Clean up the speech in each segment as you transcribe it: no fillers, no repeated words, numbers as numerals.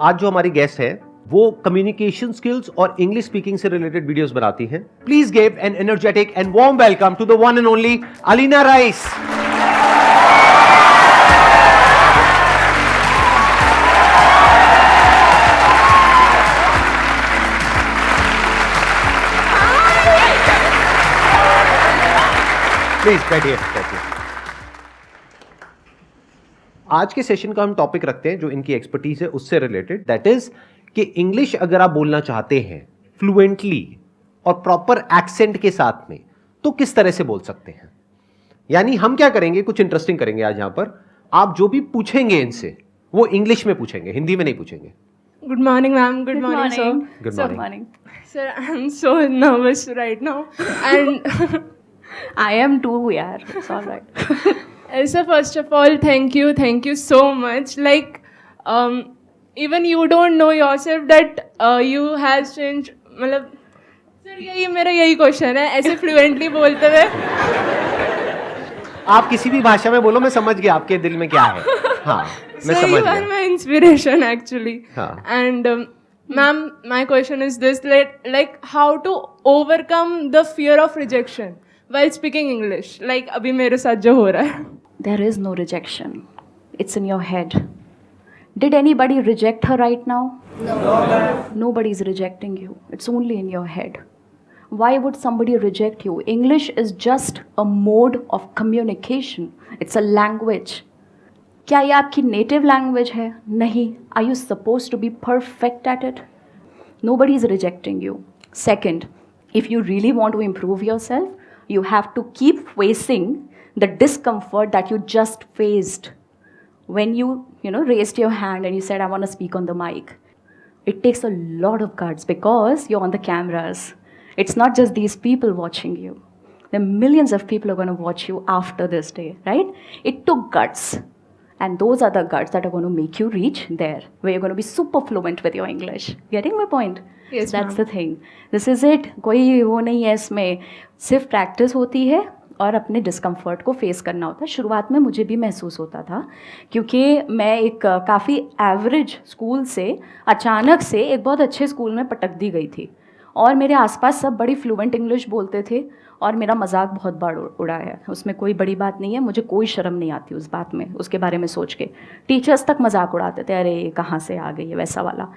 आज जो हमारी गेस्ट है वो कम्युनिकेशन स्किल्स और इंग्लिश स्पीकिंग से रिलेटेड वीडियोस बनाती हैं. Please give an energetic and warm welcome to the one and only Alina Rais. Please बैठिए. आज के सेशन का हम टॉपिक रखते हैं जो इनकी एक्सपर्टीज है उससे रिलेटेड, दैट इज कि इंग्लिश अगर आप बोलना चाहते हैं फ्लुएंटली और प्रॉपर एक्सेंट के साथ में तो किस तरह से बोल सकते हैं. यानी हम क्या करेंगे, कुछ इंटरेस्टिंग करेंगे आज यहां पर. आप जो भी पूछेंगे इनसे वो इंग्लिश में पूछेंगे, हिंदी में नहीं पूछेंगे. Good morning, ma'am. Good morning, sir. Good Sir, morning. Sir, I'm so nervous right now, and I am too, yaar. It's all right. sir, first of all, thank you so much. Like, even you don't know yourself that you has changed. मतलब, sir, यही मेरा यही question है. ऐसे fluently बोलते हुए. आप किसी भी भाषा में बोलो, मैं समझ गया आपके दिल में क्या है. हाँ, मैं So समझ you are गया. my inspiration actually. हाँ. And ma'am, my question is this: like how to overcome the fear of rejection while speaking English? Like अभी मेरे साथ जो हो रहा है. There is no rejection. It's in your head. Did anybody reject her right now? No. Nobody is rejecting you. It's only in your head. Why would somebody reject you? English is just a mode of communication. It's a language. क्या ये आपकी native language है? नहीं. Are you supposed to be perfect at it? Nobody is rejecting you. Second, if you really want to improve yourself, you have to keep facing the discomfort that you just faced when you raised your hand and you said, I want to speak on the mic. It takes a lot of guts because you're on the cameras. It's not just these people watching you. There are millions of people who are going to watch you after this day, right? It took guts. And those are the guts that are going to make you reach there, where you're going to be super fluent with your English. Getting my point? Yes, That's ma'am. the thing. This is it. कोई वो नहीं है इसमें. सिर्फ practice होती है और अपने डिस्कम्फर्ट को फेस करना होता है. शुरुआत में मुझे भी महसूस होता था क्योंकि मैं एक काफ़ी एवरेज स्कूल से अचानक से एक बहुत अच्छे स्कूल में पटक दी गई थी और मेरे आसपास सब बड़ी फ्लुएंट इंग्लिश बोलते थे और मेरा मजाक बहुत बार उड़ा है. उसमें कोई बड़ी बात नहीं है, मुझे कोई शर्म नहीं आती उस बात में, उसके बारे में सोच के. टीचर्स तक मजाक उड़ाते थे, अरे कहाँ से आ गई है, वैसा वाला.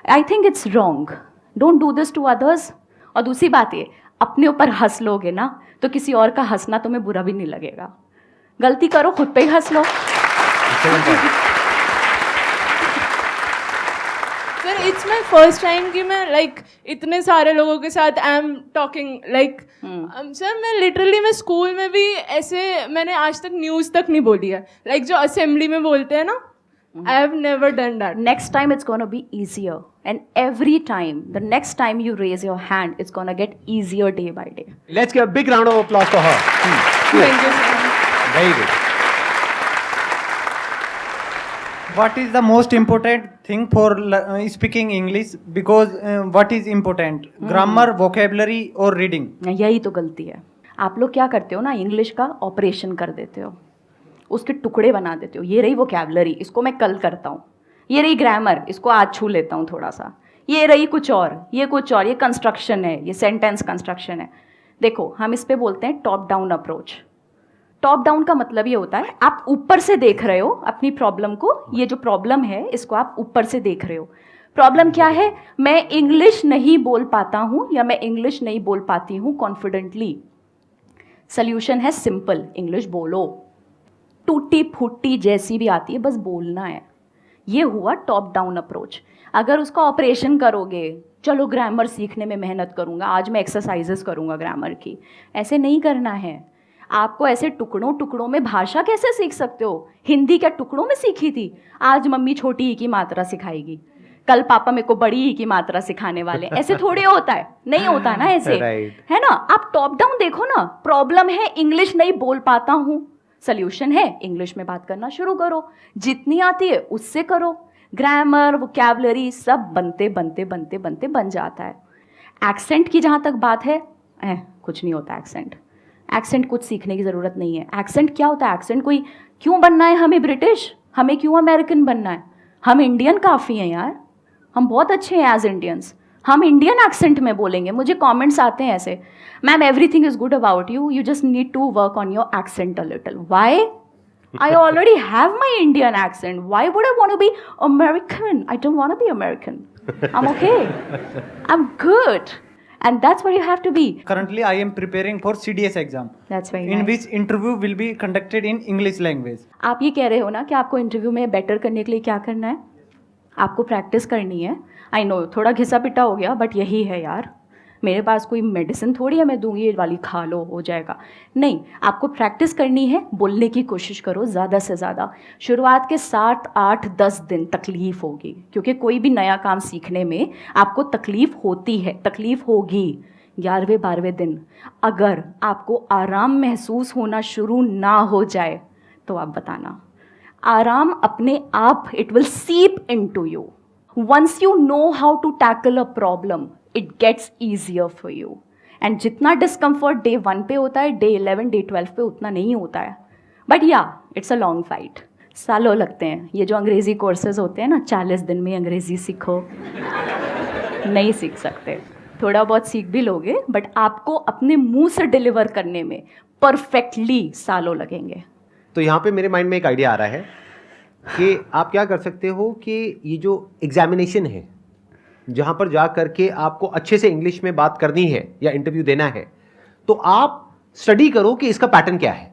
I think it's wrong. Don't do this to others. और दूसरी बात ये, अपने ऊपर हंस लोगे ना तो किसी और का हंसना तुम्हें बुरा भी नहीं लगेगा. गलती करो खुद पे ही हंस लो. Sir, it's my first time कि मैं like इतने सारे लोगों के साथ I am talking like sir मैं literally मैं स्कूल में भी ऐसे मैंने आज तक न्यूज़ तक नहीं बोली है. Like जो असेंबली में बोलते हैं ना, I have never done that. Next time it's going to be easier. And every time, the next time you raise your hand, it's going to get easier day by day. Let's give a big round of applause for her. Thank you, sir. Very good. What is the most important thing for speaking English? Because what is important? Grammar, vocabulary or reading? यही तो गलती है. आप लोग क्या करते हो ना, इंग्लिश का ऑपरेशन कर देते हो, उसके टुकड़े बना देते हो. ये रही वोकैबुलरी, इसको मैं कल करता हूँ. ये रही ग्रामर, इसको आज छू लेता हूँ थोड़ा सा. ये रही कुछ और, ये कुछ और, ये कंस्ट्रक्शन है, ये सेंटेंस कंस्ट्रक्शन है. देखो हम इस पे बोलते हैं top down approach. Top down का मतलब ये होता है आप ऊपर से देख रहे हो अपनी प्रॉब्लम को. ये जो प्रॉब्लम है इसको आप ऊपर से देख रहे हो. प्रॉब्लम क्या है? मैं इंग्लिश नहीं बोल पाता हूँ या मैं इंग्लिश नहीं बोल पाती हूँ कॉन्फिडेंटली. सल्यूशन है सिंपल, इंग्लिश बोलो. टूटी फूटी जैसी भी आती है, बस बोलना है. ये हुआ टॉप डाउन अप्रोच. अगर उसका ऑपरेशन करोगे, चलो ग्रामर सीखने में मेहनत करूँगा, आज मैं एक्सरसाइजेस करूँगा ग्रामर की, ऐसे नहीं करना है. आपको ऐसे टुकड़ों टुकड़ों में भाषा कैसे सीख सकते हो? हिंदी क्या टुकड़ों में सीखी थी? आज मम्मी छोटी ई की मात्रा सिखाएगी, कल पापा मेरे को बड़ी ई की मात्रा सिखाने वाले. ऐसे थोड़े होता है, नहीं होता ना ऐसे, है ना. आप टॉप डाउन देखो ना. प्रॉब्लम है इंग्लिश नहीं बोल पाता हूँ, सल्यूशन है इंग्लिश में बात करना शुरू करो. जितनी आती है उससे करो. ग्रामर, वोकैबुलरी सब बनते बनते बनते बनते बन जाता है. एक्सेंट की जहाँ तक बात है, कुछ नहीं होता एक्सेंट. एक्सेंट कुछ सीखने की ज़रूरत नहीं है. एक्सेंट क्या होता है? एक्सेंट कोई क्यों बनना है हमें ब्रिटिश, हमें क्यों अमेरिकन बनना है? हम इंडियन काफ़ी हैं यार. हम बहुत अच्छे हैं एज इंडियंस, हम इंडियन एक्सेंट में बोलेंगे. मुझे कमेंट्स आते हैं ऐसे, ma'am everything is good about you, you just need to work on your accent a little. Why? I already have my Indian accent. Why would I want to be American? I don't want to be American. I'm okay. I'm good. And that's what you have to be. Currently, I am preparing for CDS exam, That's very in nice. which interview will be conducted in English language. आप ये कह रहे हो ना कि आपको interview में better करने के लिए क्या करना है? आपको प्रैक्टिस करनी है. आई नो थोड़ा घिसा पिटा हो गया, बट यही है यार. मेरे पास कोई मेडिसिन थोड़ी है मैं दूंगी ये वाली खा लो हो जाएगा. नहीं, आपको प्रैक्टिस करनी है. बोलने की कोशिश करो ज़्यादा से ज़्यादा. शुरुआत के 7, 8, 10 दिन तकलीफ़ होगी, क्योंकि कोई भी नया काम सीखने में आपको तकलीफ़ होती है, तकलीफ़ होगी. 11वें 12वें दिन अगर आपको आराम महसूस होना शुरू ना हो जाए तो आप बताना. आराम अपने आप it will seep into you. Once you know how to tackle a problem it gets easier for you. And जितना डिस्कम्फर्ट डे 1 पे होता है, डे 11, डे 12 पे उतना नहीं होता है. बट या इट्स अ लॉन्ग फाइट. सालों लगते हैं. ये जो अंग्रेज़ी कोर्सेज होते हैं ना, 40 दिन में अंग्रेज़ी सीखो, नहीं सीख सकते. थोड़ा बहुत सीख भी लोगे, बट आपको अपने मुंह से डिलीवर करने में परफेक्टली सालों लगेंगे. तो यहाँ पे मेरे माइंड में एक आइडिया आ रहा है कि आप क्या कर सकते हो कि ये जो एग्जामिनेशन है, जहाँ पर जा करके आपको अच्छे से इंग्लिश में बात करनी है या इंटरव्यू देना है, तो आप स्टडी करो कि इसका पैटर्न क्या है.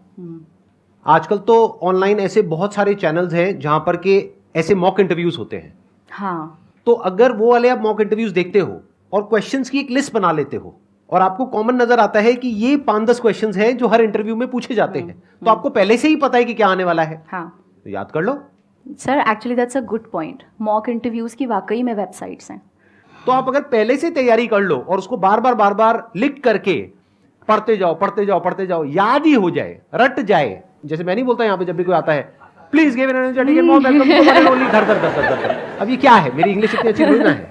आजकल तो ऑनलाइन ऐसे बहुत सारे चैनल्स हैं जहाँ पर के ऐसे मॉक इंटरव्यूज होते हैं. हाँ, तो अगर वो वाले आप मॉक इंटरव्यूज देखते हो और क्वेश्चंस की एक लिस्ट बना लेते हो और आपको कॉमन नजर आता है कि ये 5-10 क्वेश्चंस हैं जो हर इंटरव्यू में पूछे जाते हैं, तो आपको पहले से ही पता है कि क्या आने वाला है. हाँ तो याद कर लो. Sir, actually that's a good point. Mock interviews की वाकई में वेबसाइट्स हैं. तो आप अगर पहले से तैयारी कर लो और उसको बार बार लिख करके पढ़ते जाओ, याद ही हो जाए, रट जाए. जैसे मैं नहीं बोलता यहाँ पे जब भी कोई आता है, please give an energetic and warm welcome to one only Dhar. अब ये क्या है? मेरी इंग्लिश इतनी अच्छी थोड़ी ना है,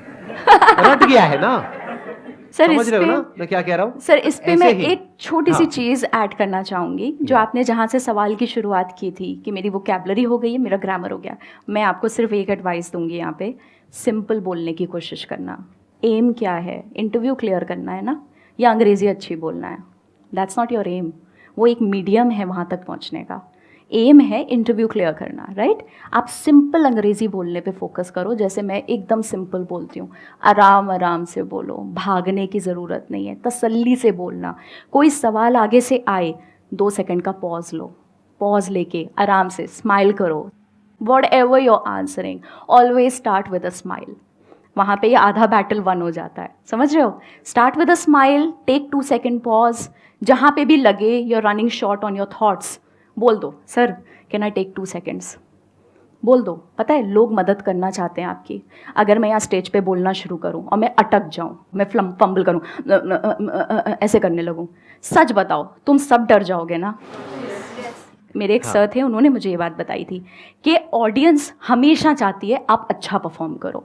रट गया है ना. सर समझ इस रहे हो पे ना मैं क्या कह रहा हूँ? सर इस पे ऐसे मैं ही. एक छोटी सी हाँ. चीज़ ऐड करना चाहूँगी. जो आपने जहाँ से सवाल की शुरुआत की थी कि मेरी वोकैबुलरी हो गई है, मेरा ग्रामर हो गया, मैं आपको सिर्फ एक एडवाइस दूंगी यहाँ पे. सिंपल बोलने की कोशिश करना. एम क्या है? इंटरव्यू क्लियर करना है ना, या अंग्रेज़ी अच्छी बोलना है? That's not your aim. वो एक मीडियम है वहाँ तक पहुँचने का. एम है इंटरव्यू क्लियर करना, राइट? आप सिंपल अंग्रेज़ी बोलने पे फोकस करो, जैसे मैं एकदम सिंपल बोलती हूँ. आराम आराम से बोलो, भागने की ज़रूरत नहीं है, तसल्ली से बोलना. कोई सवाल आगे से आए, 2 सेकंड का पॉज लो, पॉज लेके आराम से स्माइल करो. What ever your answering, always start with a smile. वहाँ पे ये आधा बैटल वन हो जाता है, समझ रहे हो? Start with a smile, take 2 second pause. जहाँ पे भी लगे you're running short on your thoughts, बोल दो, sir can I take 2 seconds. बोल दो. पता है लोग मदद करना चाहते हैं आपकी. अगर मैं यहाँ स्टेज पे बोलना शुरू करूँ और मैं अटक जाऊँ, मैं फंबल करूँ, ऐसे करने लगूँ, सच बताओ तुम सब डर जाओगे ना? मेरे एक सर थे, उन्होंने मुझे ये बात बताई थी कि ऑडियंस हमेशा चाहती है आप अच्छा परफॉर्म करो.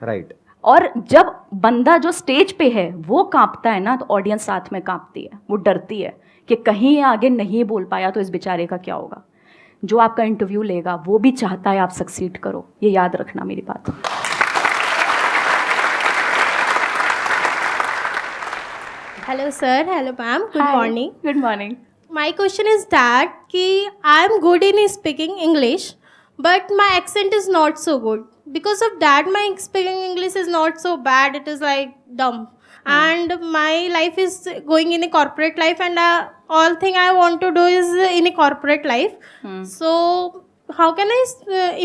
राइट. और जब बंदा जो स्टेज पे है वो कांपता है ना, तो ऑडियंस साथ में कांपती है, वो डरती है कि कहीं ये आगे नहीं बोल पाया तो इस बेचारे का क्या होगा. जो आपका इंटरव्यू लेगा वो भी चाहता है आप सक्सीड करो. ये याद रखना मेरी बात. Hello sir, hello ma'am, good morning. Good morning. My question is that कि I am good in speaking English, but my accent is not so good. Because of that, my speaking English is not so bad. It is like dumb. And my life is going in a corporate life, and all thing I want to do is in a corporate life. So how can I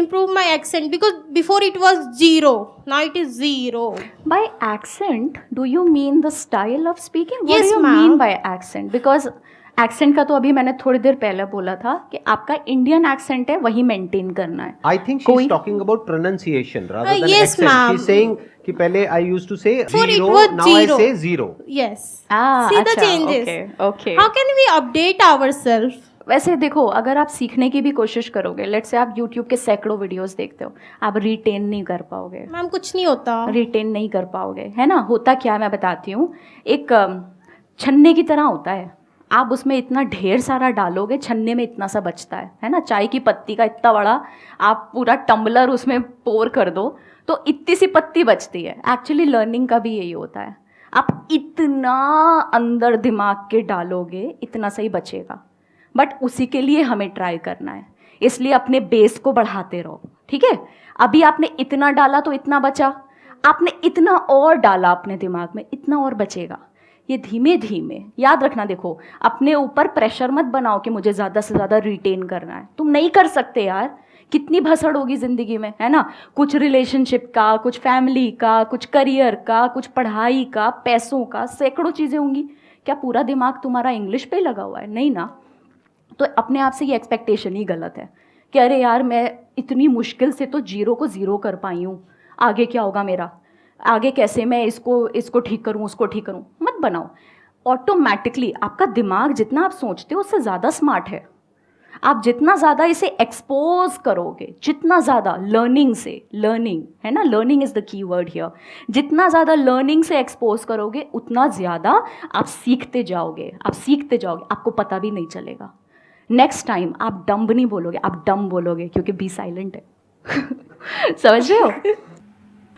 improve my accent? Because before it was 0, now it is 0. By accent, do you mean the style of speaking? What Yes, do you ma'am. mean by accent? Because accent का तो अभी मैंने थोड़ी देर पहले बोला था कि आपका इंडियन एक्सेंट है वही मेंटेन करना है. I think she is talking about pronunciation rather than yes, accent. ma'am. She's saying कि पहले I used to say Before it 0, was now I 0. say 0. Yes. See the changes. okay, okay. How can we update ourselves? वैसे देखो, अगर आप सीखने की भी कोशिश करोगे, लेट्स से आप YouTube के सैकड़ों वीडियोस देखते हो, आप रिटेन नहीं कर पाओगे. मैम कुछ नहीं होता. रिटेन नहीं कर पाओगे, है ना? होता क्या है मैं बताती हूँ. एक छन्ने की तरह होता है. आप उसमें इतना ढेर सारा डालोगे, छन्ने में इतना सा बचता है ना, चाय की पत्ती का इतना बड़ा आप पूरा टम्बलर उसमें पोर कर दो तो इतनी सी पत्ती बचती है। एक्चुअली लर्निंग का भी यही होता है, आप इतना अंदर दिमाग के डालोगे इतना सही बचेगा, बट उसी के लिए हमें ट्राई करना है, इसलिए अपने बेस को बढ़ाते रहो, ठीक है। अभी आपने इतना डाला तो इतना बचा, आपने इतना और डाला अपने दिमाग में, इतना और बचेगा। ये धीमे धीमे याद रखना। देखो, अपने ऊपर प्रेशर मत बनाओ कि मुझे ज़्यादा से ज़्यादा रिटेन करना है, तुम नहीं कर सकते यार। कितनी भसड़ होगी ज़िंदगी में, है ना, कुछ रिलेशनशिप का, कुछ फैमिली का, कुछ करियर का, कुछ पढ़ाई का, पैसों का, सैकड़ों चीज़ें होंगी। क्या पूरा दिमाग तुम्हारा इंग्लिश पे लगा हुआ है? नहीं ना। तो अपने आप से ये एक्सपेक्टेशन ही गलत है कि अरे यार मैं इतनी मुश्किल से तो 0 को 0 कर पाई हूँ, आगे क्या होगा मेरा, आगे कैसे मैं इसको ठीक करूँ, उसको ठीक करूँ। मत बनाओ। ऑटोमेटिकली आपका दिमाग जितना आप सोचते हो उससे ज़्यादा स्मार्ट है। आप जितना ज़्यादा इसे एक्सपोज करोगे, जितना ज़्यादा लर्निंग है ना, learning is the key word here, जितना ज़्यादा लर्निंग से एक्सपोज करोगे उतना ज़्यादा आप सीखते जाओगे, आपको पता भी नहीं चलेगा। नेक्स्ट टाइम आप डम्ब नहीं बोलोगे, आप डम बोलोगे, क्योंकि बी साइलेंट है। समझ रहे हो?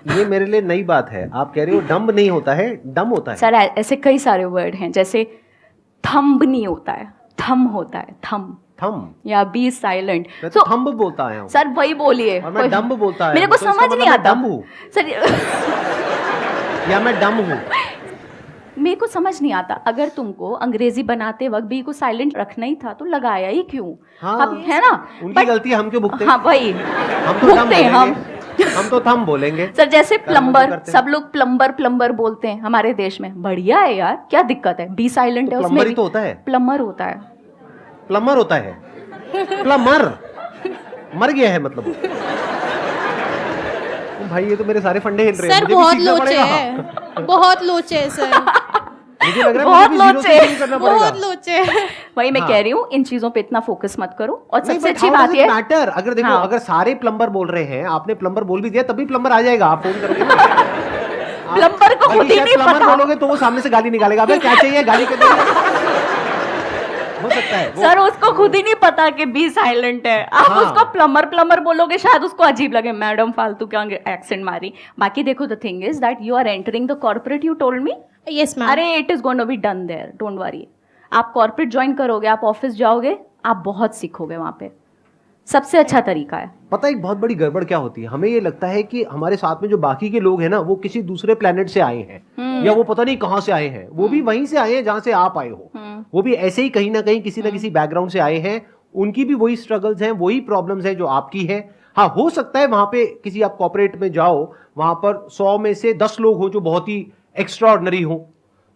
ये मेरे लिए नई बात है। आप कह रहे हो डम्ब नहीं होता है, डम होता है। सर ऐसे कई सारे वर्ड हैं, जैसे थंब नहीं होता है, थम होता है, थम या बी साइलेंट। मैं तो थंब बोलता आया हूँ सर, वही बोलिए। और मैं डम्ब बोलता आया मेरे को हूँ, तो समझ इसका नहीं मतलब आता मैं डम्ब हूँ सर। या मैं डम्ब हूँ। मेरे को समझ नहीं आता, अगर तुमको अंग्रेजी बनाते वक्त बी को साइलेंट रखना ही था तो लगाया ही क्यों? हाँ, अब है ना, उनकी गलती, हम क्यों भुगते? हाँ भाई, हम तो थंब बोलेंगे, हम तो थंब बोलेंगे। सर जैसे प्लम्बर, करते हैं। सब लोग प्लम्बर बोलते हैं हमारे देश में, बढ़िया है यार, क्या दिक्कत है? बी साइलेंट है उसमें। प्लम्बर ही तो होता है। प्लम्बर होता है। प्लम्बर होता है, प्लम्बर मर गया है मतलब। भाई ये तो मेरे सारे फंडे हिल रहे हैं। सर मुझे भी बहुत सीखना लोचे पड़ेगा। है, बहुत लोचे है सर, मुझे लग रहा है बहुत मुझे भी जीरो से लोचे। शुरू करना पड़ेगा। बहुत लोचे है। वही मैं हाँ। कह रही हूँ, इन चीजों पे इतना फोकस मत करो। और नहीं, सबसे but अच्छी how बात does ये it matter? अगर देखो, हाँ। अगर सारे प्लम्बर बोल रहे हैं, आपने प्लम्बर बोल भी दिया, तभी प्लम्बर आ जाएगा। आप फोन करोगे ना। प्लम्बर को खुद ही नहीं प्लम्बर पता। बोलोगे तो वो सामने से गाली निकालेगा, अबे क्या चाहिए गाड़ी के दो। हो सकता है वो। सर उसको खुद ही नहीं पता कि बी साइलेंट है। आप हाँ। उसको प्लम्बर बोलोगे, शायद उसको अजीब लगे, मैडम फालतू क्या एक्सेंट मारी। बाकी देखो, the thing is that you are entering the corporate, you told me. Yes ma'am. अरे it is going to be done there, don't worry. आप कॉर्पोरेट ज्वाइन करोगे, आप ऑफिस जाओगे, आप बहुत सीखोगे वहां पे। सबसे अच्छा तरीका है। पता है एक बहुत बड़ी गड़बड़ क्या होती है, हमें ये लगता है कि हमारे साथ में जो बाकी के लोग हैं ना, वो किसी दूसरे प्लेनेट से आए हैं, या वो पता नहीं कहां से आए हैं। वो भी वहीं से आए हैं जहां से आप आए हो। वो भी ऐसे ही कहीं ना कहीं किसी ना किसी बैकग्राउंड से आए हैं। उनकी भी वही स्ट्रगल्स हैं, वही प्रॉब्लम्स हैं जो आपकी है। हाँ, हो सकता है वहां पे किसी आप कॉर्पोरेट में जाओ, वहां पर 100 में से 10 लोग हो जो बहुत ही एक्स्ट्राऑर्डिनरी हो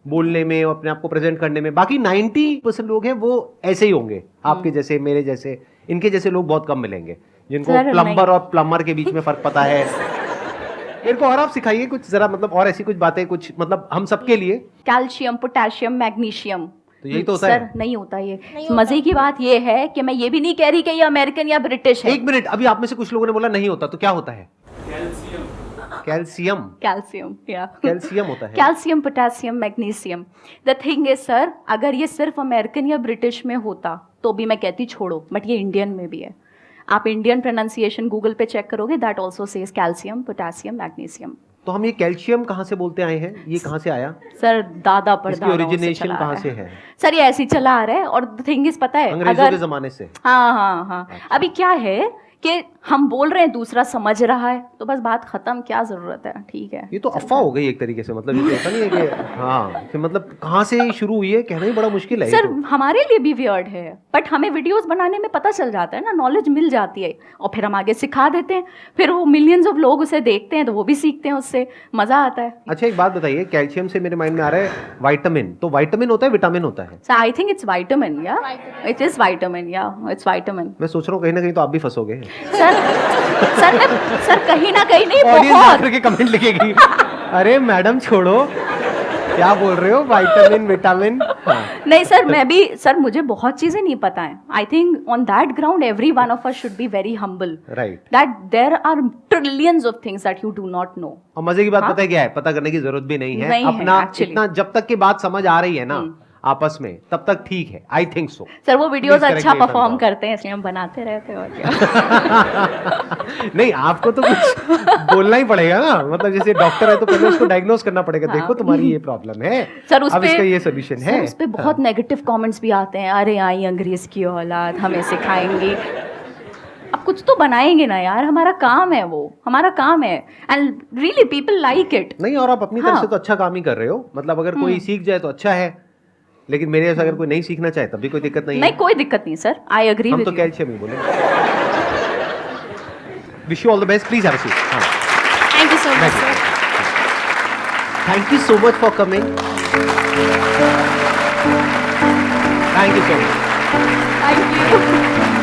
बोलने में और अपने आप को प्रेजेंट करने में। बाकी 90% लोग हैं वो ऐसे ही होंगे, आपके जैसे, मेरे जैसे। इनके जैसे लोग बहुत कम मिलेंगे जिनको सर, प्लम्बर और प्लम्बर के बीच में फर्क पता है। मेरे को और आप सिखाइए कुछ जरा, मतलब और ऐसी कुछ बातें, कुछ मतलब हम सबके लिए। Calcium, potassium, magnesium. तो यही तो होता सर है। नहीं होता ये। मजे की बात ये है कि मैं ये भी नहीं कह रही कि ये अमेरिकन या ब्रिटिश है। एक मिनट, अभी आप में से कुछ लोगों ने बोला नहीं होता, तो क्या होता है? कैल्शियम। कैल्शियम, या कैल्शियम होता है। Calcium, potassium, magnesium. The thing is sir, अगर ये सिर्फ अमेरिकन या ब्रिटिश में होता तो भी मैं कहती छोड़ो, बट ये इंडियन में भी है। आप इंडियन प्रोनाउंसिएशन गूगल पे चेक करोगे, that also says calcium, potassium, magnesium. तो हम ये कैल्शियम कहाँ से बोलते आए हैं? ये कहाँ से आया? सर दादा पर इसकी ओरिजिनेशन कहाँ से है? सर ये ऐसे ही चला आ रहा है। और द थिंग इज, पता है, अंग्रेजों के जमाने से। हाँ। अभी क्या है कि हम बोल रहे हैं, दूसरा समझ रहा है, तो बस बात खत्म, क्या जरूरत है? ठीक है। ये तो अफवाह हो गई एक तरीके से, मतलब ये तो होता नहीं है कि हाँ, कि मतलब कहाँ से शुरू हुई है, कहना ही बड़ा मुश्किल है। सर ये तो। हमारे लिए भी वियर्ड है, बट हमें वीडियोस बनाने में पता चल जाता है ना, नॉलेज मिल जाती है, और फिर हम आगे सिखा देते हैं। फिर वो मिलियंस ऑफ लोग उसे देखते हैं तो वो भी सीखते हैं, उससे मजा आता है। अच्छा एक बात बताइए, कैल्शियम से मेरे माइंड में आ रहा है विटामिन। तो विटामिन होता है, विटामिन होता है? सो आई थिंक इट्स विटामिन, या इट इज विटामिन, या इट्स विटामिन। मैं सोच रहा हूँ कहीं ना कहीं तो आप भी फंसोगे। सर कहीं ना कहीं नहीं, ऑडियंस बहुत। आकर के कमेंट लिखेगी, अरे मैडम छोड़ो, क्या बोल रहे हो, विटामिन विटामिन। हाँ। नहीं सर, मैं भी, सर मुझे बहुत चीजें नहीं पता है। I think on that ground every one of us should be very humble, right. That there are trillions of things that you do not know. और मजे की बात हाँ? पता है क्या है? पता करने की जरूरत भी नहीं है। नहीं है, अपना actually। इतना जब तक की बात समझ आ रही है ना, आपस में, तब तक ठीक है, आई थिंक सो। सर वो वीडियोस Please अच्छा correct me if I'm perform wrong. करते हैं इसलिए हम बनाते रहते हैं और क्या। नहीं, आपको तो कुछ बोलना ही पड़ेगा ना, मतलब जैसे डॉक्टर है तो पहले उसको डायग्नोस करना पड़ेगा, हाँ। देखो तुम्हारी ये प्रॉब्लम है, सर उस अब पे इसका ये सोल्यूशन है। सर उस पे बहुत नेगेटिव कमेंट्स भी आते हैं, अरे आई अंग्रेज की औलाद हमें सिखाएंगी। अब कुछ तो बनाएंगे ना यार, हमारा काम है, वो हमारा काम है, and really people like it. नहीं, और आप अपनी तरफ हाँ। से तो अच्छा काम ही कर रहे हो, मतलब अगर कोई सीख जाए तो अच्छा है, लेकिन मेरे जैसा अगर कोई नहीं सीखना चाहे तब भी कोई दिक्कत नहीं नहीं है। कोई दिक्कत नहीं सर, आई एग्री हम विद तो यू। कैल्शियम ही बोले। Wish you all the best, please have a seat. हाँ, Thank you so much, sir. Thank you so much for coming, thank you so much. Thank you.